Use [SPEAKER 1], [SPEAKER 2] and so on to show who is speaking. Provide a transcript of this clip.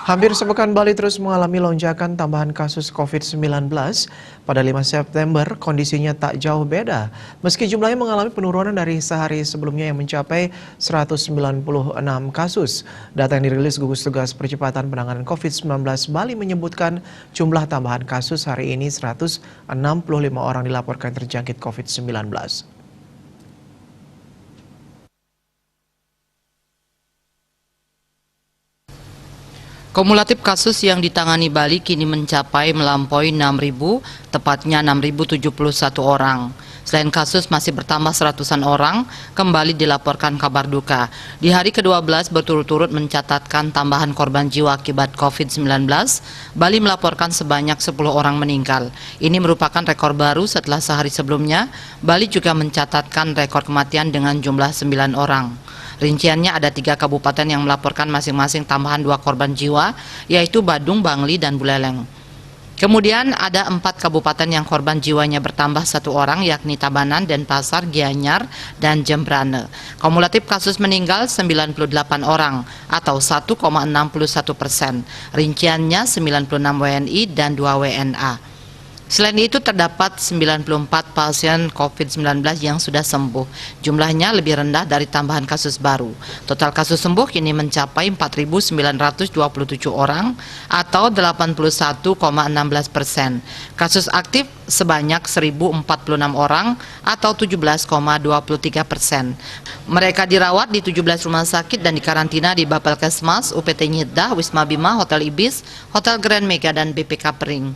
[SPEAKER 1] Hampir sepekan Bali terus mengalami lonjakan tambahan kasus COVID-19. Pada 5 September, kondisinya tak jauh beda. Meski jumlahnya mengalami penurunan dari sehari sebelumnya yang mencapai 196 kasus. Data yang dirilis Gugus Tugas Percepatan Penanganan COVID-19 Bali menyebutkan jumlah tambahan kasus hari ini 165 orang dilaporkan terjangkit COVID-19.
[SPEAKER 2] Kumulatif kasus yang ditangani Bali kini mencapai melampaui 6.000, tepatnya 6.071 orang. Selain kasus masih bertambah seratusan orang, kembali dilaporkan kabar duka. Di hari ke-12 berturut-turut mencatatkan tambahan korban jiwa akibat COVID-19, Bali melaporkan sebanyak 10 orang meninggal. Ini merupakan rekor baru setelah sehari sebelumnya, Bali juga mencatatkan rekor kematian dengan jumlah 9 orang. Rinciannya ada 3 kabupaten yang melaporkan masing-masing tambahan 2 korban jiwa, yaitu Badung, Bangli, dan Buleleng. Kemudian ada 4 kabupaten yang korban jiwanya bertambah 1 orang, yakni Tabanan, Denpasar, Gianyar, dan Jembrane. Kumulatif kasus meninggal 98 orang atau 1,61%. Rinciannya 96 WNI dan 2 WNA. Selain itu terdapat 94 pasien COVID-19 yang sudah sembuh. Jumlahnya lebih rendah dari tambahan kasus baru. Total kasus sembuh kini mencapai 4.927 orang atau 81,16%. Kasus aktif sebanyak 1.046 orang atau 17,23%. Mereka dirawat di 17 rumah sakit dan dikarantina di Bapelkesmas, UPT Nyedah, Wisma Bima, Hotel Ibis, Hotel Grand Mega, dan BPK Pering.